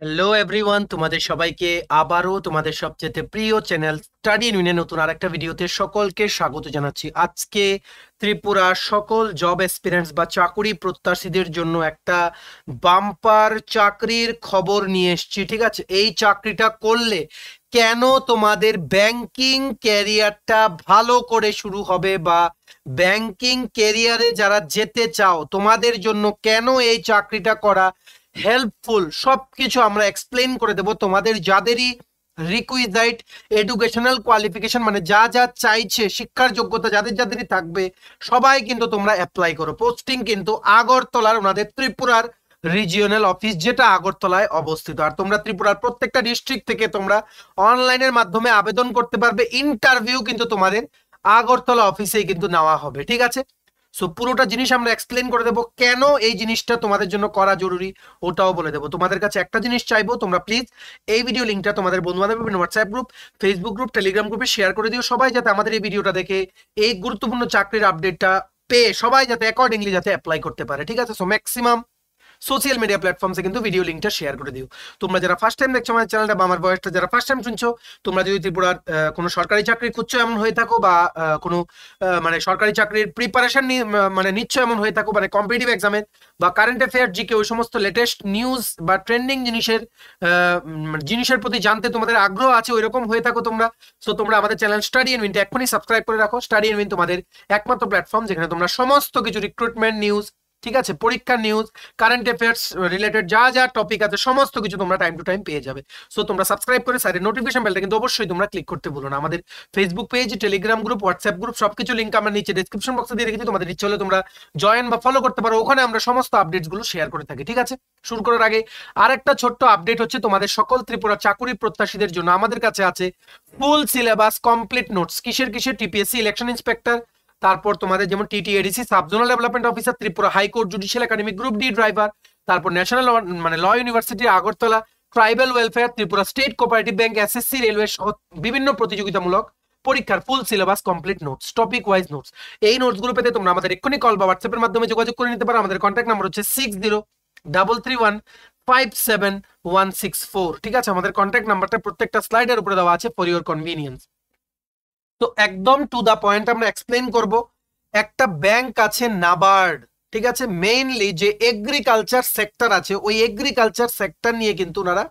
Hello everyone, তোমাদের সবাইকে আবারও তোমাদের সবচেয়ে প্রিয় চ্যানেল স্টাডি ইন উইনে নতুন আরেকটা ভিডিওতে সকলকে স্বাগত জানাচ্ছি। আজকে ত্রিপুরা সকল জব এক্সপিরিয়েন্স বা চাকরি প্রত্যাশীদের জন্য একটা বাম্পার চাকরির খবর নিয়ে এসেছি। ঠিক আছে, এই চাকরিটা করলে কেন তোমাদের ব্যাংকিং ক্যারিয়ারটা ভালো করে শুরু হবে, বা ব্যাংকিং ক্যারিয়ারে যারা যেতে চাও তোমাদের জন্য কেন এই চাকরিটা করা হেল্পফুল, সবকিছু আমরা এক্সপ্লেন করে দেব। তোমাদের যাদেরই রিকুইজাইট এডুকেশনাল কোয়ালিফিকেশন, মানে যা যা চাইছে শিক্ষার যোগ্যতা যাদের যাদেরই থাকবে, সবাই কিন্তু তোমরা অ্যাপ্লাই করো। পোস্টিং কিন্তু আগরতলার ওনাদের ত্রিপুরার রিজিওনাল অফিস, যেটা আগরতলায় অবস্থিত। আর তোমরা ত্রিপুরার প্রত্যেকটা ডিস্ট্রিক্ট থেকে তোমরা অনলাইনের মাধ্যমে আবেদন করতে পারবে। ইন্টারভিউ কিন্তু তোমাদের আগরতলা অফিসেই কিন্তু নেওয়া হবে। ঠিক আছে, সো পুরোটা জিনিস আমরা এক্সপ্লেন করে দেবো, কেন এই জিনিসটা তোমাদের জন্য করা জরুরি ওটাও বলে দেবো। তোমাদের কাছে একটা জিনিস চাইবো, তোমরা প্লিজ এই ভিডিও লিঙ্কটা তোমাদের বন্ধু বান্ধব WhatsApp group, Facebook group, Telegram গ্রুপে শেয়ার করে দিও। সবাই যাতে আমাদের এই ভিডিওটা দেখে এই গুরুত্বপূর্ণ চাকরির আপডেটটা পেয়ে সবাই যাতে অ্যাকর্ডিংলি যাতে অ্যাপ্লাই করতে পারে। ঠিক আছে, সো ম্যাক্সিমাম সোশ্যাল মিডিয়া প্ল্যাটফর্মসে কিন্তু ভিডিও লিঙ্কটা শেয়ার করে দিও। তোমরা যারা ফার্স্ট টাইম দেখছো আমার চ্যানেলটা বা আমার ভয়েসটা যারা ফার্স্ট টাইম শুনছো, তোমরা যদি ত্রিপুরার কোনো সরকারি চাকরি খুঁজছো এমন হয়ে থাকো, বা কোনো মানে সরকারি চাকরির প্রিপারেশন মানে নিচ্ছ এমন হয়ে থাকো, মানে কম্পিটিটিভ এক্সামের বা কারেন্ট অ্যাফেয়ার, জিকে, ওই সমস্ত লেটেস্ট নিউজ বা ট্রেন্ডিং জিনিসের প্রতি জানতে তোমাদের আগ্রহ আছে, ওই রকম হয়ে থাকো তোমরা, সো তোমরা আমাদের চ্যানেল স্টাডি ইন উইনটা এখনই সাবস্ক্রাইব করে রাখো। স্টাডি ইন উইন তোমাদের একমাত্র প্ল্যাটফর্ম যেখানে তোমরা সমস্ত কিছু রিক্রুটমেন্ট নিউজ, ঠিক আছে, পরীক্ষার নিউজ, কারেন্ট অ্যাফেয়ার্স রিলেটেড যা যা টপিক আছে সমস্ত কিছু তোমরা টাইম টু টাইম পেয়ে যাবে। সো তোমরা সাবস্ক্রাইব করে সাইডে নোটিফিকেশন বেলটা কিন্তু অবশ্যই তোমরা ক্লিক করতে ভুলো না। আমাদের Facebook page, Telegram group, WhatsApp group সবকিছু লিঙ্ক আমরা নিচে ডেসক্রিপশন বক্সে দিয়ে রেখেছি। তোমাদের ইচ্ছে হলে তোমরা জয়েন বা ফলো করতে পারো, ওখানে আমরা সমস্ত আপডেটস গুলো শেয়ার করে থাকি। ঠিক আছে, শুরু করার আগে আরেকটা ছোট্ট আপডেট হচ্ছে তোমাদের সকল ত্রিপুরা চাকরি প্রত্যাশীদের জন্য আমাদের কাছে আছে ফুল সিলেবাস কমপ্লিট নোটস। কিসের কিসের? টিপিএসসি ইলেকশন ইন্সপেক্টর, তারপর তোমাদের যেমন TTADC subzonal development officer, Tripura high court judicial academy group D driver, তারপর ন্যাশনাল মানে law university Agartala, tribal welfare, Tripura state cooperative bank, SSC, railway সহ বিভিন্ন প্রতিযোগিতামূলক পরীক্ষার full syllabus complete notes, topic wise notes. এই নোটসগুলো পেতে তোমরা আমাদের এক্ষুনি কল বা হোয়াটসঅ্যাপের মাধ্যমে যোগাযোগ করে নিতে পারো। আমাদের কন্ট্যাক্ট নাম্বার হচ্ছে 6033157164। ঠিক আছে, আমাদের কন্ট্যাক্ট নাম্বারটা প্রত্যেকটা স্লাইডের উপরে দেওয়া আছে ফর ইউর কনভিনিয়েন্স। তো একদম টু দা পয়েন্ট আমরা এক্সপ্লেন করব। একটা ব্যাংক আছে নাবার্ড, ঠিক আছে, মেইনলি যে এগ্রিকালচার সেক্টর আছে ওই এগ্রিকালচার সেক্টর নিয়ে কিন্তু ওনারা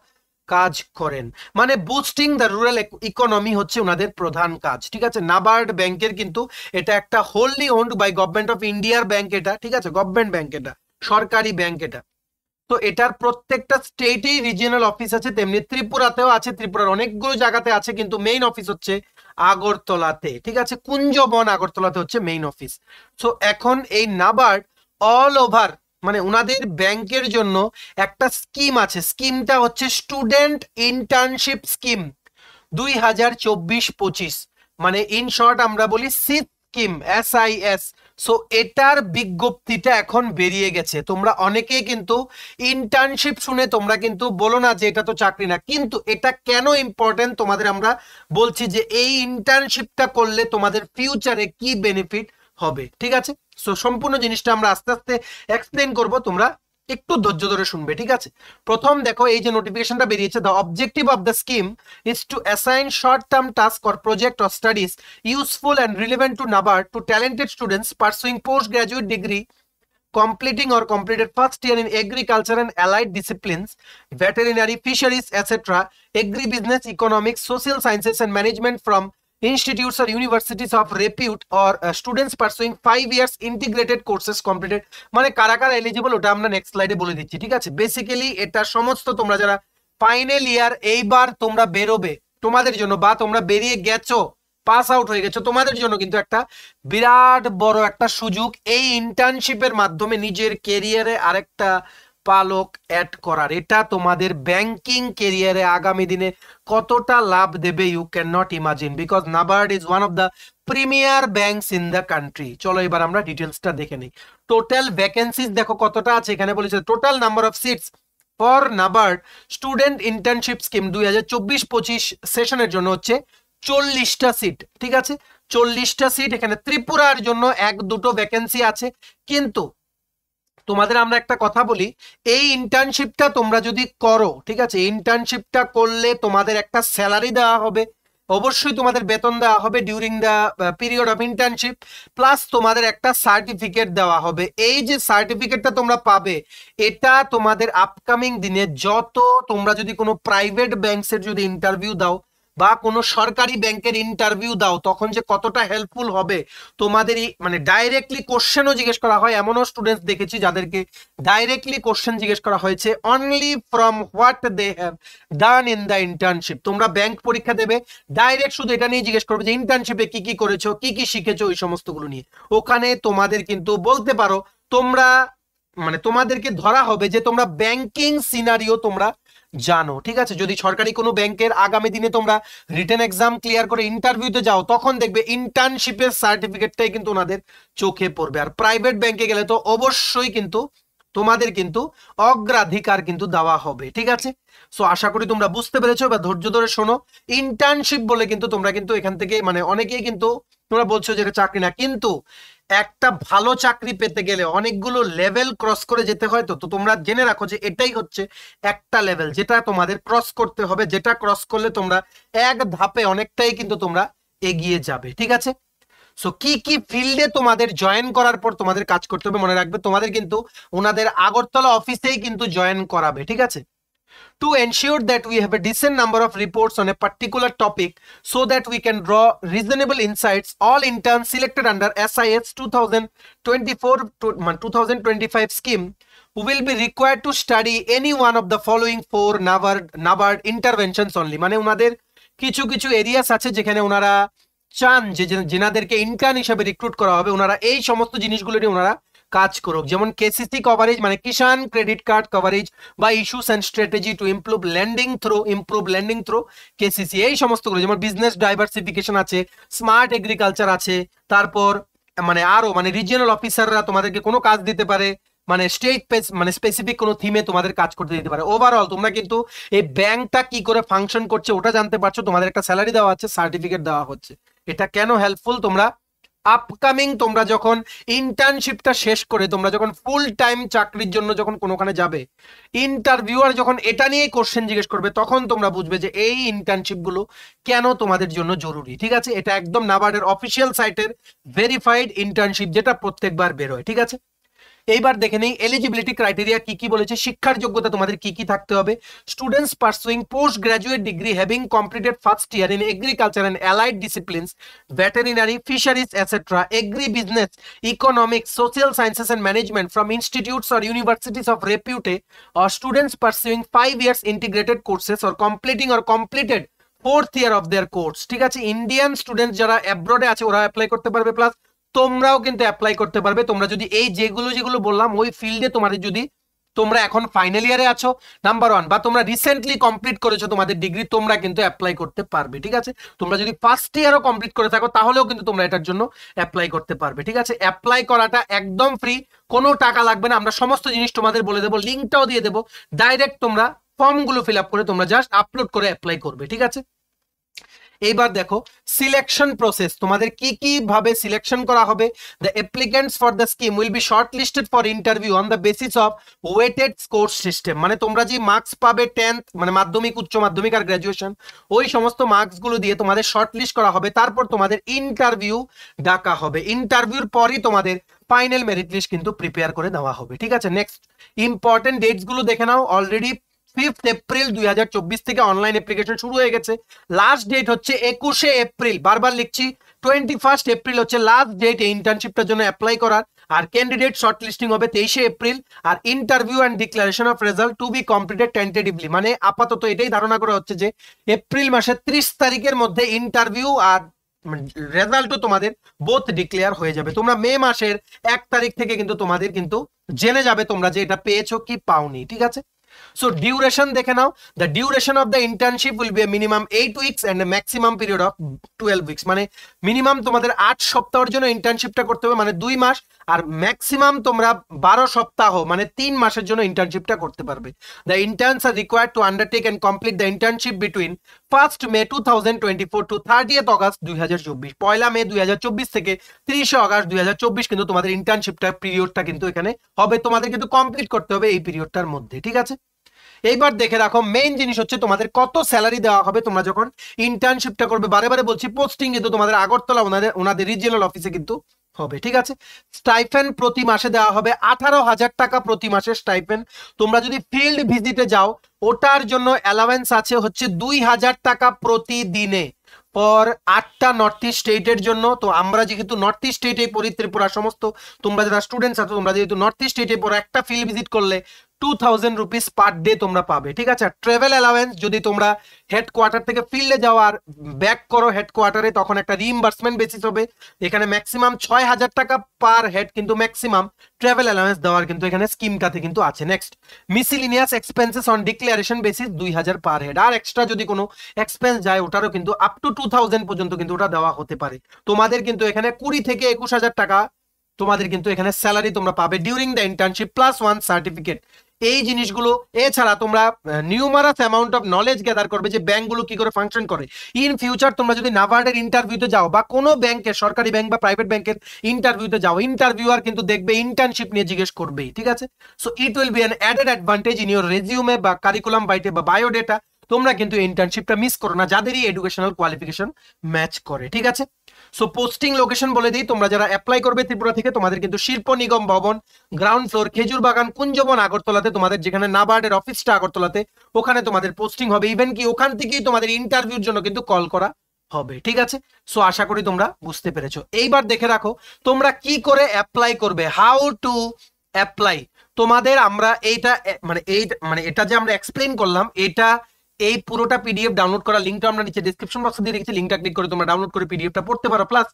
কাজ করেন, মানে বুস্টিং দ্য রুরাল ইকোনমি হচ্ছে ওনাদের প্রধান কাজ। ঠিক আছে, নাবার্ড ব্যাংকের কিন্তু এটা একটা wholly owned by government of ইন্ডিয়ার ব্যাংক এটা। ঠিক আছে, গভর্নমেন্ট ব্যাংক এটা, সরকারি ব্যাংক এটা। তো এটার প্রত্যেকটা স্টেটেই রিজিয়নাল অফিস আছে, তেমনি ত্রিপুরাতেও আছে, ত্রিপুরার অনেকগুলো জায়গাতে আছে, কিন্তু মেইন অফিস হচ্ছে আগরতলাতে। ঠিক আছে, কুঞ্জবন আগরতলাতে হচ্ছে মেইন অফিস। সো এখন এই নাবার্ড অল ওভার মানে ওনাদের ব্যাংকের জন্য একটা স্কিম আছে, স্কিমটা হচ্ছে স্টুডেন্ট ইন্টার্নশিপ স্কিম 2024-25, মানে ইন শর্ট আমরা বলি সিস স্কিম, SIS। সো এটার বিজ্ঞপ্তিটা এখন বেরিয়ে গেছে। তোমরা অনেকেই কিন্তু ইন্টার্নশিপ শুনে তোমরা কিন্তু বলো না যে এটা তো চাকরি না, কিন্তু এটা কেন ইম্পর্টেন্ট তোমাদের আমরা বলছি যে এই ইন্টার্নশিপটা করলে তোমাদের ফিউচারে কি বেনিফিট হবে। ঠিক আছে, সো সম্পূর্ণ জিনিসটা আমরা আস্তে আস্তে এক্সপ্লেন করব, তোমরা একটু ধৈর্য ধরে শুনবে। ঠিক আছে, প্রথম দেখো এই যে নোটিফিকেশনটা বেরিয়েছে, the objective of the scheme is two assign short term task or project or studies useful and relevant to NABARD to talented students pursuing postgraduate degree, completing or completed first year in agriculture and allied disciplines, veterinary, fisheries, etc., agribusiness, economics, social sciences and management from institutes or universities of repute, or students pursuing 5 years integrated courses completed। মানে কারা কারা eligible ওটা আমরা next স্লাইডে বলে দিচ্ছি। ঠিক আছে, বেসিক্যালি এটা সমস্ত তোমরা যারা ফাইনাল ইয়ার এইবার তোমরা বেরোবে তোমাদের জন্য, বা তোমরা বেরিয়ে গেছো পাস আউট হয়ে গেছো তোমাদের জন্য কিন্তু একটা বিরাট বড় একটা সুযোগ এই ইন্টার্নশিপের মাধ্যমে নিজের কেরিয়ারে আরেকটা পালক অ্যাড করার। এটা তোমাদের ব্যাংকিং কেরিয়ারে আগামী দিনে কতটা লাভ দেবে you can not imagine, because NABARD is one of the premier banks in the country. চলো এবার আমরা ডিটেলসটা দেখে নিই। টোটাল ভ্যাকেন্সিজ দেখো কতটা আছে, এখানে বলেছে total number of seats for NABARD student internship scheme 2024-25 সেশনের জন্য হচ্ছে 40টা সিট। ঠিক আছে, 40টা সিট। এখানে ত্রিপুরার জন্য 1-2 ভ্যাকেন্সি আছে, কিন্তু তোমাদের আমরা একটা কথা বলি, এই ইন্টার্নশিপটা তোমরা যদি করো, ঠিক আছে, ইন্টার্নশিপটা করলে তোমাদের একটা স্যালারি দেওয়া হবে, অবশ্যই তোমাদের বেতন দেওয়া হবে during the period of internship, plus তোমাদের একটা সার্টিফিকেট দেওয়া হবে। এই যে সার্টিফিকেটটা তোমরা পাবে, এটা তোমাদের আপকামিং দিনে যত তোমরা যদি কোনো প্রাইভেট ব্যাংকের যদি ইন্টারভিউ দাও বা কোনো সরকারি ব্যাংকের ইন্টারভিউ দাও, তখন যে কতটা হেল্পফুল হবে তোমাদের, মানে ডাইরেক্টলি কোশ্চেনও জিজ্ঞেস করা হয়। এমনও স্টুডেন্টস দেখেছি যাদেরকে ডাইরেক্টলি কোশ্চেন জিজ্ঞেস করা হয়েছে only from what they have done in the internship. তোমরা ব্যাংক পরীক্ষা দেবে, ডাইরেক্ট শুধু এটা নিয়ে জিজ্ঞেস করবে যে ইন্টার্নশিপে কি কি করেছো, কি কি শিখেছো, ওই সমস্তগুলো নিয়ে। ওখানে তোমাদের কিন্তু বলতে পারো তোমরা, মানে তোমাদেরকে ধরা হবে যে তোমরা ব্যাংকিং সিনারিও তোমরা জানো, ঠিক আছে। যদি সরকারি কোনো ব্যাংকের আগামী দিনে তোমরা রিটেন এক্সাম ক্লিয়ার করে ইন্টারভিউতে যাও, তখন দেখবে ইন্টার্নশিপের সার্টিফিকেটটাই কিন্তু ওনাদের চোখে পড়বে। আর প্রাইভেট ব্যাংকে গেলে তো অবশ্যই কিন্তু তোমাদের কিন্তু অগ্রাধিকার কিন্তু দেওয়া হবে, ঠিক আছে। সো আশা করি তোমরা বুঝতে পেরেছো বা ধৈর্য ধরে শোনো। ইন্টার্নশিপ বলে কিন্তু তোমরা কিন্তু এখান থেকে, মানে অনেকেই কিন্তু তোমরা বলছো যে এটা চাকরি না, কিন্তু একটা ভালো চাকরি পেতে গেলে অনেকগুলো লেভেল ক্রস করে যেতে হয়। তো তোমরা জেনে রাখো যে এটাই হচ্ছে একটা লেভেল যেটা তোমাদের ক্রস করতে হবে, যেটা ক্রস করলে তোমরা এক ধাপে অনেকটাই কিন্তু তোমরা এগিয়ে যাবে, ঠিক আছে। সো কি কি ফিল্ডে তোমাদের জয়েন করার পর তোমাদের কাজ করতে হবে মনে রাখবে, তোমাদের কিন্তু ওনাদের আগরতলা অফিসেই কিন্তু জয়েন করাবে, ঠিক আছে। To ensure that we have a decent number of reports on a particular topic so that we can draw reasonable insights, all interns selected under SIS 2024-2025 scheme will be required to study any one of the following four NABARD interventions only। মানে ওনাদের কিছু কিছু areas আছে যেখানে ওনারা চান যে যেনাদেরকে intern হিসেবে রিক্রুট করা হবে ওনারা এই সমস্ত জিনিসগুলো নিয়ে ওনারা কাজ করুক। যেমন কেসিসি কভারেজ, মানে কিষান ক্রেডিট কার্ড কভারেজ বা issues and strategy to improve landing through KCC, এই সমস্তগুলো। যেমন বিজনেস ডাইভার্সিফিকেশন আছে, স্মার্ট এগ্রিকালচার আছে, তারপর মানে আরো মানে রিজিয়নাল অফিসাররা তোমাদেরকে কোনো কাজ দিতে পারে, মানে স্টেট মানে স্পেসিফিক কোনো থিমে তোমাদের কাজ করতে দিতে পারে। ওভারঅল তোমরা কিন্তু এই ব্যাংকটা কি করে ফাংশন করছে ওটা জানতে পারছো, তোমাদের একটা স্যালারি দেওয়া হচ্ছে, সার্টিফিকেট দেওয়া হচ্ছে। এটা কেন হেল্পফুল, তোমরা আপকামিং তোমরা যখন ইন্টার্নশিপটা শেষ করে তোমরা যখন ফুল টাইম চাকরির জন্য যখন কোনোখানে যাবে, ইন্টারভিউয়ার যখন এটা নিয়ে কোশ্চেন জিজ্ঞেস করবে, তখন তোমরা বুঝবে যে এই ইন্টার্নশিপগুলো কেন তোমাদের জন্য জরুরি, ঠিক আছে। এটা একদম নাবার্ডের অফিসিয়াল সাইটের ভেরিফাইড ইন্টার্নশিপ যেটা প্রত্যেকবার বেরোয়, ঠিক আছে। এইবার দেখে নেই এলিজিবিলিটি ক্রাইটেরিয়া কি কি বলেছে। শিক্ষার যোগ্যতা তোমাদের কি কি থাকতে হবে। Students pursuing post graduate degree having completed first year in agriculture and allied disciplines, veterinary, fisheries etcetera, agri business, economics, social sciences and management from institutes or universities of repute, or students pursuing 5 years integrated courses or completed fourth year of their course, ঠিক আছে। Indian student যারা অ্যাব্রডে আছে ওরা apply করতে পারবে, plus তোমরাও কিন্তু apply করতে পারবে। তোমরা যদি এই যেগুলো বললাম ওই ফিল্ডে তোমাদের যদি তোমরা এখন ফাইনাল ইয়ারে আছো নাম্বার 1, বা তোমরা রিসেন্টলি কমপ্লিট করেছো তোমাদের ডিগ্রি, তোমরা কিন্তু অ্যাপ্লাই করতে পারবে, ঠিক আছে। তোমরা যদি ফার্স্ট ইয়ারও কমপ্লিট করে থাকো তাহলেও কিন্তু তোমরা এটার জন্য অ্যাপ্লাই করতে পারবে, ঠিক আছে। অ্যাপ্লাই করাটা একদম ফ্রি, কোনো টাকা লাগবে না। আমরা সমস্ত জিনিস তোমাদের বলে দেবো, লিঙ্কটাও দিয়ে দেবো। ডাইরেক্ট তোমরা ফর্মগুলো ফিল আপ করে তোমরা জাস্ট আপলোড করে অ্যাপ্লাই করবে, ঠিক আছে। এইবার দেখো সিলেকশন প্রসেস, তোমাদের কি কি ভাবে সিলেকশন করা হবে। The applicants for the scheme will be shortlisted for interview on the basis of weighted score system. মানে তোমরা যে মার্কস পাবে 10th মানে মাধ্যমিক, উচ্চ মাধ্যমিক আর গ্র্যাজুয়েশন, ওই সমস্ত মার্কসগুলো দিয়ে তোমাদের শর্টলিস্ট করা হবে। তারপর তোমাদের ইন্টারভিউ ডাকা হবে, ইন্টারভিউর পরই তোমাদের ফাইনাল মেরিট লিস্ট কিন্তু প্রিপেয়ার করে দেওয়া হবে, ঠিক আছে। নেক্সট ইম্পর্টেন্ট ডেটস গুলো দেখে নাও। অলরেডি 5 এপ্রিল 2024 থেকে অনলাইন অ্যাপ্লিকেশন শুরু হয়ে গেছে। লাস্ট ডেট হচ্ছে 21 এপ্রিল, বারবার লিখছি 21 এপ্রিল হচ্ছে লাস্ট ডেট এই ইন্টার্নশিপটার জন্য অ্যাপ্লাই করার। আর ক্যান্ডিডেট শর্ট লিস্টিং হবে 23 এপ্রিল। আর interview and declaration of result to be completed tentatively, মানে আপাতত এটাই ধারণা করা হচ্ছে যে এপ্রিল মাসের 30 তারিখের মধ্যে ইন্টারভিউ আর রেজাল্টও তোমাদের বোথ ডিক্লেয়ার হয়ে যাবে। তোমরা মে মাসের 1 তারিখ থেকে কিন্তু তোমাদের কিন্তু জেনে যাবে তোমরা যে এটা পেয়েছো কি পাওনি, ঠিক আছে। সো ডিউরেশন দেখে নাও, the duration of the internship will be minimum 8 weeks and maximum period of 12 weeks. মানে মিনিমাম তোমাদের 8 সপ্তাহের জন্য ইন্টার্নশিপটা করতে হবে, মানে 2 মাস, আর ম্যাক্সিমাম তোমরা 12 সপ্তাহ মানে 3 মাসের জন্য ইন্টার্নশিপটা করতে পারবে। The interns are required to undertake and complete the internship between 1st May 2024 to 30th August 2024। 1 May 2024 থেকে 30 আগস্ট 2024 কিন্তু তোমাদের ইন্টার্নশিপটা পিরিয়ডটা কিন্তু এখানে হবে, তোমাদের কিন্তু কমপ্লিট করতে হবে এই পিরিয়ডটার মধ্যে, ঠিক আছে। এইবার দেখে রাখো, মেইন জিনিস হচ্ছে তোমাদের কত স্যালারি দেওয়া হবে তোমরা যখন ইন্টার্নশিপটা করবে। বারে বারে বলছি, পোস্টিং কিন্তু তোমাদের আগরতলা ওনাদের রিজিওনাল অফিসে কিন্তু হবে, ঠিক আছে। স্টাইপেন্ড প্রতি মাসে দেওয়া হবে 18,000 টাকা প্রতি মাসে স্টাইপেন্ড। তোমরা যদি ফিল্ড ভিজিটে যাও ওটার জন্য অ্যালাওয়েন্স আছে হচ্ছে 2,000 টাকা প্রতিদিনে পর 8টা নর্থ ইস্ট স্টেটের জন্য। তো আমরা যেহেতু নর্থ ইস্ট স্টেটে পড়ি, ত্রিপুরা সমস্ত তোমরা যারা স্টুডেন্টস আছো, তোমরা যেহেতু নর্থ ইস্ট স্টেটে পড়ো, একটা ফিল্ড ভিজিট করলে 2000 রুপিস পার ডে তোমরা পাবে, ঠিক আছে। ট্রাভেল অ্যালাওয়েন্স যদি তোমরা হেডকোয়ার্টার থেকে ফিল্ডে যাও আর ব্যাক করো হেডকোয়ার্টারে, তখন একটা রিইম্বার্সমেন্ট বেসিস হবে। এখানে ম্যাক্সিমাম 6,000 টাকা পার হেড কিন্তু ম্যাক্সিমাম ট্রাভেল অ্যালাওয়েন্স দেওয়ার কিন্তু এখানে স্কিমটাতে কিন্তু আছে। Next, miscellaneous expenses on declaration basis 2,000 per head. আর এক্সট্রা যদি কোনো এক্সপেন্স যায় ওটারও কিন্তু আপ টু 2,000 পর্যন্ত কিন্তু ওটা দেওয়া হতে পারে। তোমাদের কিন্তু এখানে 20 থেকে 21,000 টাকা তোমাদের কিন্তু এখানে স্যালারি তোমরা পাবে during the internship plus 1 certificate. এই জিনিসগুলো এছাড়া তোমরা numerous amount of knowledge gather করবে যে ব্যাংকগুলো কি করে ফাংশন করে। ইন ফিউচার তোমরা যদি নাবার্ডের ইন্টারভিউতে যাও বা কোনো ব্যাংকের, সরকারি ব্যাংক বা প্রাইভেট ব্যাংকের ইন্টারভিউতে যাও, ইন্টারভিউয়ার কিন্তু দেখবে ইন্টার্নশিপ নিয়ে জিজ্ঞেস করবেই, ঠিক আছে। So it will be an added advantage in your resume বা কারিকুলাম বাইটে বা বায়োডেটা। তোমরা কিন্তু ইন্টার্নশিপটা মিস করো না যাদেরই এডুকেশনাল কোয়ালিফিকেশন ম্যাচ করে, ঠিক আছে। সো পোস্টিং লোকেশন বলে দিই, তোমরা যারা অ্যাপ্লাই করবে ত্রিপুরা থেকে, তোমাদের কিন্তু শিল্প নিগম ভবন, গ্রাউন্ড ফ্লোর, খেজুর বাগান, কুঞ্জবন, আগরতলাতে, তোমাদের যেখানে নাবার্ডের অফিসটা আগরতলাতে, ওখানে তোমাদের পোস্টিং হবে। ইভেন কি ওখান থেকেই তোমাদের ইন্টারভিউর জন্য কিন্তু কল করা হবে, ঠিক আছে। সো আশা করি তোমরা বুঝতে পেরেছো। এইবার দেখে রাখো তোমরা কি করে অ্যাপ্লাই করবে, হাউ টু অ্যাপ্লাই। তোমাদের আমরা এইটা মানে এটা যে আমরা এক্সপ্লেন করলাম, এটা এই পুরোটা পিডিএফ ডাউনলোড করার লিঙ্কটা আমরা নিচে ডেসক্রিপশন বক্সে দিয়ে রেখেছি। লিঙ্কটা ক্লিক করে তোমরা ডাউনলোড করে পিডিএফটা পড়তে পারো। প্লাস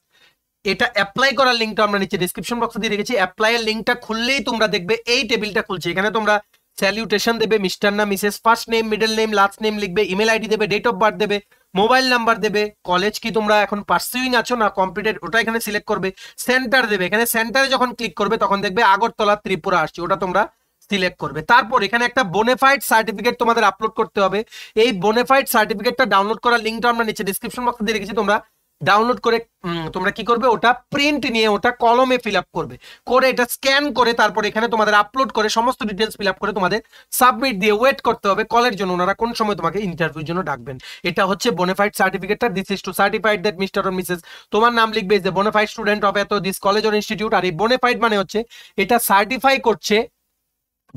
এটা অ্যাপ্লাই করার লিঙ্কটা আমরা নিচে ডেসক্রিপশন বক্সে দিয়ে রেখেছি। অ্যাপ্লাই এর লিঙ্কটা খুললেই তোমরা দেখবে এই টেবিলটা খুলছে। এখানে তোমরা স্যালিউটেশন দেবে, মিস্টার না Mrs, first name, middle name, last name লিখবে, ইমেল আইডি দেবে, ডেট অফ বার্থ দেবে, মোবাইল নাম্বার দেবে, কলেজ কি তোমরা এখন পার্সুইং আছো না কমপ্লিটেড ওটা এখানে সিলেক্ট করবে, সেন্টার দেবে। এখানে সেন্টারে যখন ক্লিক করবে তখন দেখবে আগরতলা ত্রিপুরা আসছে, ওটা তোমরা সিলেক্ট করবে। তারপর এখানে একটা বোনাফাইড সার্টিফিকেট তোমাদের আপলোড করতে হবে। এই বোনাফাইড সার্টিফিকেটটা ডাউনলোড করার লিঙ্কটা আমরা নিচে ডেসক্রিপশন বক্সে দিয়ে রেখেছি। তোমরা ডাউনলোড করে তোমরা কি করবে, ওটা প্রিন্ট নিয়ে ওটা কলমে ফিল আপ করবে, করে এটা স্ক্যান করে তারপর এখানে তোমাদের আপলোড করে সমস্ত ডিটেলস ফিল আপ করে তোমাদের সাবমিট দিয়ে ওয়েট করতে হবে কলের জন্য, ওনারা কোন সময় তোমাকে ইন্টারভিউর জন্য ডাকবেন। এটা হচ্ছে বোনাফাইড সার্টিফিকেটটা। This is two certified that mister or Mrs, তোমার নাম লিখবে যে বোনাফাইড স্টুডেন্ট অফ এত দিস কলেজ অর ইনস্টিটিউট। আর এই বোনাফাইড মানে হচ্ছে এটা সার্টিফাই করছে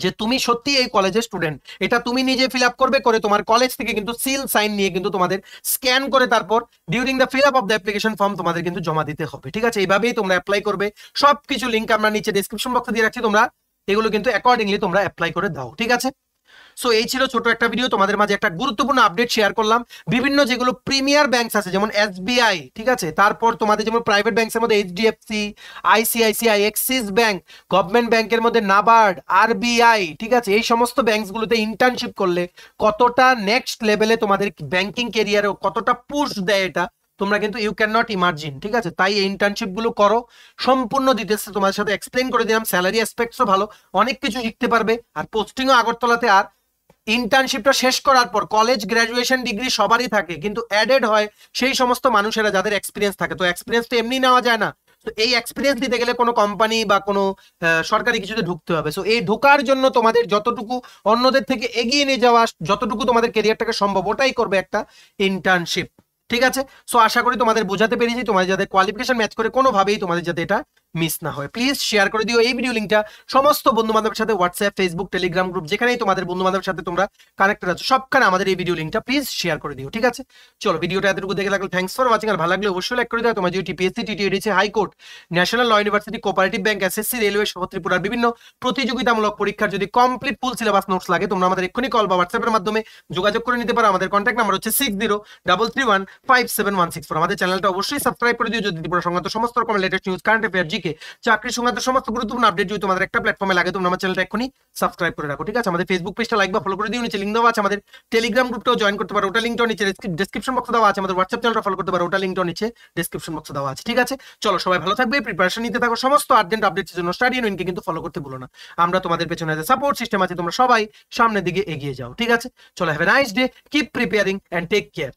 যে তুমি সত্যি এই কলেজের স্টুডেন্ট। এটা তুমি নিজে ফিল আপ করবে, করে তোমার কলেজ থেকে কিন্তু সিল সাইন নিয়ে কিন্তু তোমাদের স্ক্যান করে তারপর during the fill up of the application form তোমাদের কিন্তু জমা দিতে হবে, ঠিক আছে। এইভাবেই তোমরা অ্যাপ্লাই করবে। সবকিছু লিঙ্ক আমরা নিচে ডেসক্রিপশন বক্সে দিয়ে রাখছি, তোমরা এগুলো কিন্তু অ্যাকর্ডিংলি তোমরা অ্যাপ্লাই করে দাও, ঠিক আছে। সো এই ছিল ছোট একটা ভিডিও, তোমাদের মাঝে একটা গুরুত্বপূর্ণ আপডেট শেয়ার করলাম। বিভিন্ন যেগুলো প্রিমিয়ার ব্যাংকস আছে যেমন এসবিআই, ঠিক আছে, তারপর তোমাদের যেমন প্রাইভেট ব্যাংকের মধ্যে HDFC, ICICI, axis bank, government ব্যাংকের মধ্যে নাবার্ড, আরবিআই, ঠিক আছে, এই সমস্ত ব্যাংকসগুলোতে ইন্টার্নশিপ করলে কতটা নেক্সট লেভেলে তোমাদের ব্যাংকিং ক্যারিয়ারে কতটা পুশ দেয় এটা তোমরা কিন্তু ইউ ক্যান নট ইমাজিন, ঠিক আছে। তাই এই ইন্টার্নশিপ গুলো করো, সম্পূর্ণ ডিটেলস তোমাদের সাথে এক্সপ্লেন করে দিলাম। স্যালারি অ্যাসপেক্টসও ভালো, অনেক কিছু শিখতে পারবে। আর পোস্টিংও আগরতলাতে। আর ইন্টার্নশিপটা শেষ করার পর কলেজ গ্র্যাজুয়েশন ডিগ্রি সবারই থাকে, কিন্তু অ্যাডেড হয় সেই সমস্ত মানুষেরা যাদের এক্সপিরিয়েন্স থাকে। তো এক্সপিরিয়েন্স তো এমনি নেওয়া যায় না, তো এই এক্সপিরিয়েন্স দিতে গেলে কোনো কোম্পানি বা কোনো সরকারি কিছুতে ঢুকতে হবে। সো এই ঢোকার জন্য তোমাদের যতটুকু অন্যদের থেকে এগিয়ে নিয়ে যাওয়া, যতটুকু তোমাদের ক্যারিয়ারটাকে সম্ভব ওটাই করবে একটা ইন্টার্নশিপ, ঠিক আছে। সো আশা করি তোমাদের বোঝাতে পেরেছি, তোমাদের যাতে কোয়ালিফিকেশন ম্যাচ করে কোনোভাবেই তোমাদের যাতে এটা মিস না হয়। প্লিজ শেয়ার করে দিও এই ভিডিও লিঙ্কটা সমস্ত বন্ধু বান্ধবের সাথে, হোয়াটসঅ্যাপ, ফেসবুক, টেলিগ্রাম গ্রুপ, যেখানেই তোমাদের বন্ধু বান্ধবের সাথে তোমরা কানেক্টেড আছো সবখানে আমাদের এই ভিডিও লিঙ্কটা প্লিজ শেয়ার করে দিও, ঠিক আছে। চলো ভিডিওটা এতটুকু দেখে লাগলো, থ্যাঙ্কস ফর ওয়াচিং। আর ভালো লাগলে অবশ্যই লাইক করে দাও। তোমার যদি TPSC, TTEDC, high court, national law university, cooperative bank, SSC, railway সহ ত্রিপুরার বিভিন্ন প্রতিযোগিতামূলক পরীক্ষার যদি কমপ্লিট ফুল সিলেবাস নোটস লাগে, তোমরা আমাদের এক্ষুনি কল বা হোয়াটসঅ্যাপের মাধ্যমে যোগাযোগ করে নিতে পারো। আমাদের কন্ট্যাক্ট নাম্বার হচ্ছে 6033157164। আমাদের চ্যানেলটা অবশ্যই সাবস্ক্রাইব করে দিও যদি ত্রিপুরা সংক্রান্ত সমস্ত রকম latest news, current affair, GK থেকে চাকরি সংক্রান্ত সমস্ত গুরুত্বপূর্ণ আপডেট যদি তোমাদের একটা প্ল্যাটফর্মে লাগে, তোমরা আমার চ্যানেলটা এক্ষুনি সাবস্ক্রাইব করে রাখো, ঠিক আছে? আমাদের ফেসবুক পেজটা লাইক বা ফলো করে দিও, নিচে লিঙ্ক দেওয়া আছে। আমাদের টেলিগ্রাম গ্রুপটাও জয়েন করতে পারো, ওটা লিঙ্কটাও নিচে ডেসক্রিপশন বক্সে দেওয়া আছে। আমাদের হোয়াটসঅ্যাপ চ্যানেলটা ফলো করতে পারো, ওটা লিঙ্কটাও নিচে ডেসক্রিপশন বক্সে দেওয়া আছে, ঠিক আছে? চলো সবাই ভালো থাকবে, প্রিপারেশন নিতে থাকো, সমস্ত আর্জেন্ট আপডেটসের জন্য স্টাডি ইউনিয়নকে কিন্তু ফলো করতে ভুলো না। আমরা তোমাদের পেছনে সাপোর্ট সিস্টেম আছে, তোমরা সবাই সামনের দিকে এগিয়ে যাও, ঠিক আছে? চলো, have a nice day, keep preparing and take care.